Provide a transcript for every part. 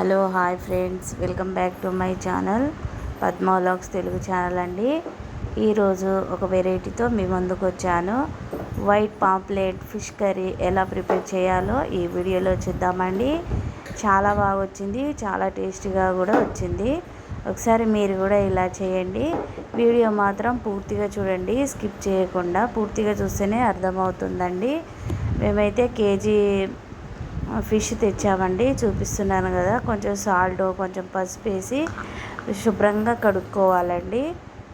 Hello hi friends, welcome back to my channel Padma vlogs Telugu channel అండి. ఈరోజు ఒక వెరైటీతో మీ ముందుకు వచ్చాను. వైట్ పాంప్లెట్ ఫిష్ కర్రీ ఎలా ప్రిపేర్ చేయాలో ఈ వీడియోలో చూద్దామండి. చాలా బాగా వచ్చింది, చాలా టేస్టీగా కూడా వచ్చింది. ఒకసారి మీరు కూడా ఇలా చేయండి. వీడియో మాత్రం పూర్తిగా చూడండి, స్కిప్ చేయకుండా. పూర్తిగా చూస్తేనే అర్థమవుతుందండి. మేమైతే కేజీ ఫిష్ తెచ్చామండి, చూపిస్తున్నాను కదా. కొంచెం సాల్ట్, కొంచెం పసుపు వేసి శుభ్రంగా కడుక్కోవాలండి.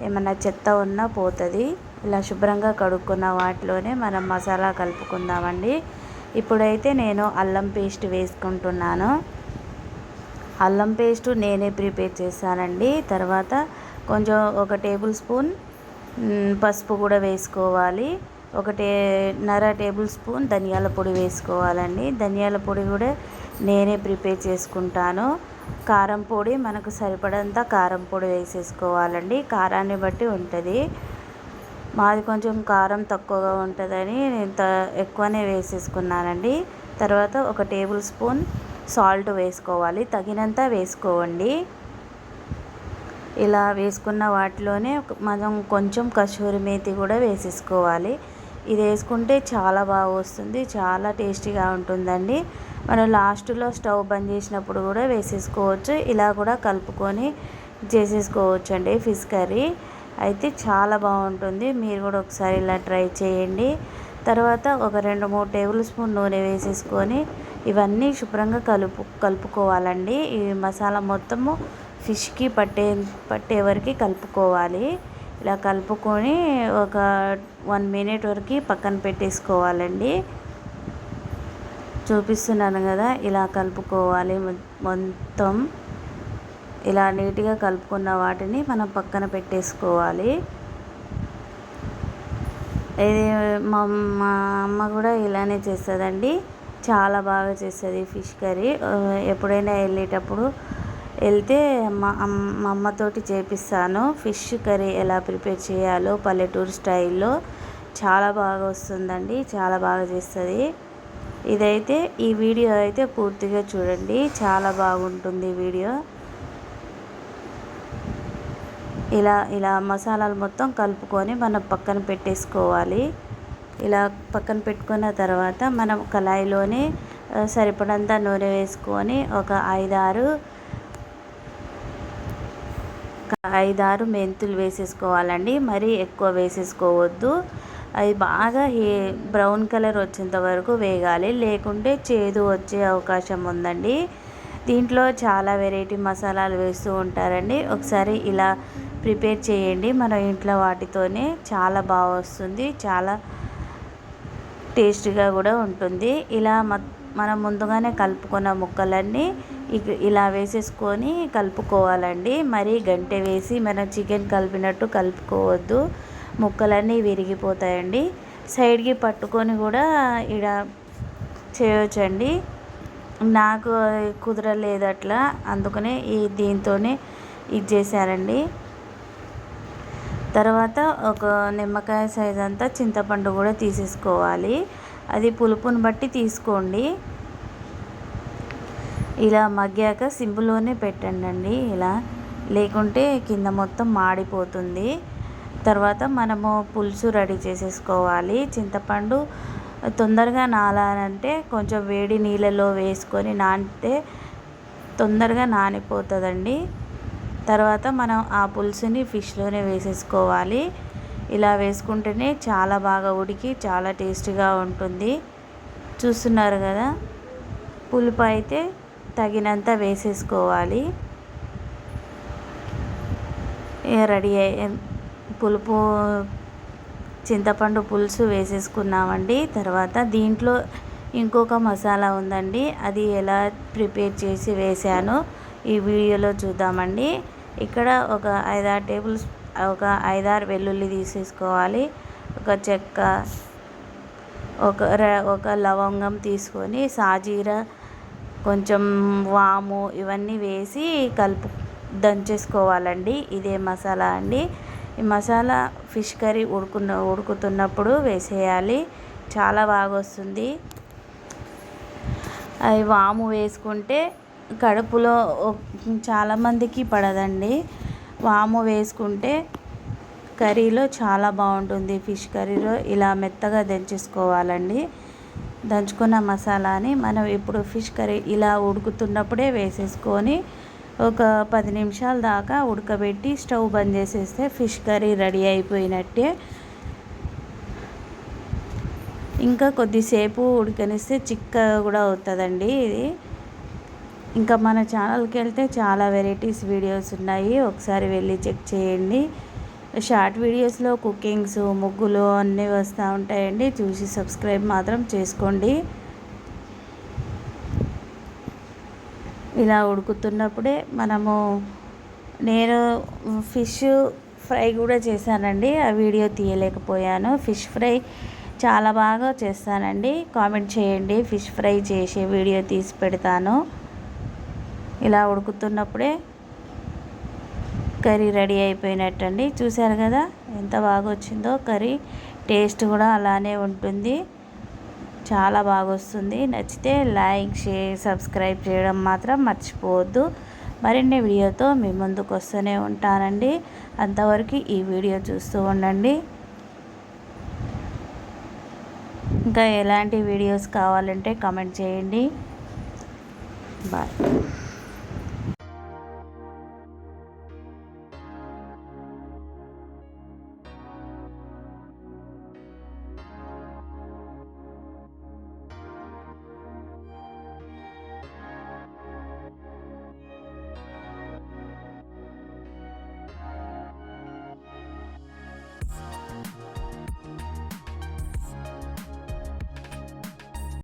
ఏమన్నా చెత్త ఉన్నా పోతుంది. ఇలా శుభ్రంగా కడుక్కున్న వాటిలోనే మనం మసాలా కలుపుకుందామండి. ఇప్పుడైతే నేను అల్లం పేస్ట్ వేసుకుంటున్నాను. అల్లం పేస్ట్ నేనే ప్రిపేర్ చేశానండి. తర్వాత కొంచెం 1 టేబుల్ స్పూన్ పసుపు కూడా వేసుకోవాలి. 1.5 టేబుల్ స్పూన్ ధనియాల పొడి వేసుకోవాలండి. ధనియాల పొడి కూడా నేనే ప్రిపేర్ చేసుకుంటాను. కారం పొడి మనకు సరిపడంత కారం పొడి వేసేసుకోవాలండి. కారాన్ని బట్టి ఉంటుంది. మాది కొంచెం కారం తక్కువగా ఉంటుందని నేను ఎక్కువనే వేసేసుకున్నానండి. తర్వాత 1 టేబుల్ స్పూన్ సాల్ట్ వేసుకోవాలి, తగినంత వేసుకోండి. ఇలా వేసుకున్న వాటిలోనే మనం కొంచెం కసూరి మేతి కూడా వేసేసుకోవాలి. ఇది వేసుకుంటే చాలా బాగా వస్తుంది, చాలా టేస్టీగా ఉంటుందండి. మనం లాస్ట్లో స్టవ్ బంద్ చేసినప్పుడు కూడా వేసేసుకోవచ్చు. ఇలా కూడా కలుపుకొని చేసేసుకోవచ్చు అండి ఫిష్ కర్రీ. అయితే చాలా బాగుంటుంది. మీరు కూడా ఒకసారి ఇలా ట్రై చేయండి. తర్వాత ఒక 2-3 టేబుల్ స్పూన్ నూనె వేసేసుకొని ఇవన్నీ శుభ్రంగా కలుపుకోవాలండి. ఈ మసాలా మొత్తము ఫిష్కి పట్టే వరకు కలుపుకోవాలి. ఇలా కలుపుకొని ఒక 1 మినిట్ వరకు పక్కన పెట్టేసుకోవాలండి. చూపిస్తున్నాను కదా, ఇలా కలుపుకోవాలి. మొత్తం ఇలా నీట్గా కలుపుకున్న వాటిని మనం పక్కన పెట్టేసుకోవాలి. ఇది మా అమ్మ కూడా ఇలానే చేస్తుందండి. చాలా బాగా చేస్తుంది ఫిష్ కర్రీ. ఎప్పుడైనా వెళ్తే మా అమ్మతోటి చేపిస్తాను. ఫిష్ కర్రీ ఎలా ప్రిపేర్ చేయాలో పల్లెటూరు స్టైల్లో చాలా బాగా వస్తుందండి, చాలా బాగా చేస్తుంది. ఇదైతే ఈ వీడియో అయితే పూర్తిగా చూడండి, చాలా బాగుంటుంది వీడియో. ఇలా మసాలాలు మొత్తం కలుపుకొని మనం పక్కన పెట్టేసుకోవాలి. ఇలా పక్కన పెట్టుకున్న తర్వాత మనం కళాయిలోనే సరిపడంత నూనె వేసుకొని ఒక 5-6 మెంతులు వేసేసుకోవాలండి. మరీ ఎక్కువ వేసేసుకోవద్దు. అది బాగా బ్రౌన్ కలర్ వచ్చేంత వరకు వేగాలి, లేకుంటే చేదు వచ్చే అవకాశం ఉందండి. దీంట్లో చాలా వెరైటీ మసాలాలు వేస్తూ ఉంటారండి. ఒకసారి ఇలా ప్రిపేర్ చేయండి. మన ఇంట్లో వాటితోనే చాలా బాగా వస్తుంది, చాలా టేస్టీగా కూడా ఉంటుంది. ఇలా మనం ముందుగానే కలుపుకున్న ముక్కలన్నీ ఇలా వేసేసుకొని కలుపుకోవాలండి. మరీ గంటె వేసి మనం చికెన్ కలిపినట్టు కలుపుకోవద్దు, ముక్కలన్నీ విరిగిపోతాయండి. సైడ్కి పట్టుకొని కూడా ఇలా చేయొచ్చండి. నాకు కుదరలేదు అట్లా, అందుకనే దీంతోనే ఇది చేశారండి. తర్వాత ఒక నిమ్మకాయ సైజ్ అంతా చింతపండు కూడా తీసేసుకోవాలి. అది పులుపుని బట్టి తీసుకోండి. ఇలా మగ్గాక సింపుల్లోనే పెట్టండి ఇలా, లేకుంటే కింద మొత్తం మాడిపోతుంది. తర్వాత మనము పులుసు రెడీ చేసేసుకోవాలి. చింతపండు తొందరగా నానాలంటే కొంచెం వేడి నీళ్ళలో వేసుకొని నానితే తొందరగా నానిపోతుందండి. తర్వాత మనం ఆ పులుసుని ఫిష్లోనే వేసేసుకోవాలి. ఇలా వేసుకుంటేనే చాలా బాగా ఉడికి చాలా టేస్టీగా ఉంటుంది. చూస్తున్నారు కదా, పులుపు అయితే తగినంత వేసేసుకోవాలి. రెడీ పులుపు చింతపండు పులుసు వేసేసుకున్నామండి. తర్వాత దీంట్లో ఇంకొక మసాలా ఉందండి, అది ఎలా ప్రిపేర్ చేసి వేసానో ఈ వీడియోలో చూద్దామండి. ఇక్కడ ఒక 5-6 వెల్లుల్లి తీసేసుకోవాలి. ఒక చెక్క, ఒక లవంగం తీసుకొని సాజీరా, కొంచెం వాము ఇవన్నీ వేసి దంచేసుకోవాలండి. ఇదే మసాలా అండి. ఈ మసాలా ఫిష్ కర్రీ ఉడుకుతున్నప్పుడు వేసేయాలి, చాలా బాగా వస్తుంది. అది వాము వేసుకుంటే కడుపులో చాలామందికి పడదండి. వాము వేసుకుంటే కర్రీలో చాలా బాగుంటుంది. ఫిష్ కర్రీలో ఇలా మెత్తగా దంచేసుకోవాలండి. దంచుకున్న మసాలాని మనం ఇప్పుడు ఫిష్ కర్రీ ఇలా ఉడుకుతున్నప్పుడే వేసేసుకొని ఒక 10 నిమిషాల దాకా ఉడకబెట్టి స్టవ్ బంద్ చేసేస్తే ఫిష్ కర్రీ రెడీ అయిపోయినట్టే. ఇంకా కొద్దిసేపు ఉడకనిస్తే చిక్కగా కూడా అవుతుందండి ఇది. ఇంకా మన ఛానల్కి వెళ్తే చాలా వెరైటీస్ వీడియోస్ ఉన్నాయి, ఒకసారి వెళ్ళి చెక్ చేయండి. షార్ట్ వీడియోస్లో కుకింగ్స్, ముగ్గులు అన్నీ వస్తూ ఉంటాయండి, చూసి సబ్స్క్రైబ్ మాత్రం చేసుకోండి. ఇలా ఉడుకుతున్నప్పుడే నేను ఫిష్ ఫ్రై కూడా చేశానండి, ఆ వీడియో తీయలేకపోయాను. ఫిష్ ఫ్రై చాలా బాగా చేస్తానండి, కామెంట్ చేయండి, ఫిష్ ఫ్రై చేసే వీడియో తీసి పెడతాను. ఇలా ఉడుకుతున్నప్పుడే కర్రీ రెడీ అయిపోయినట్టండి. చూశారు కదా ఎంత బాగా వచ్చిందో కర్రీ. టేస్ట్ కూడా అలానే ఉంటుంది, చాలా బాగా వస్తుంది. నచ్చితే లైక్, షేర్, సబ్స్క్రైబ్ చేయడం మాత్రం మర్చిపోవద్దు. మరిన్ని వీడియోతో మీ ముందుకు వస్తూనే ఉంటానండి. అంతవరకు ఈ వీడియో చూస్తూ ఉండండి. ఇంకా ఎలాంటి వీడియోస్ కావాలంటే కామెంట్ చేయండి. బాయ్.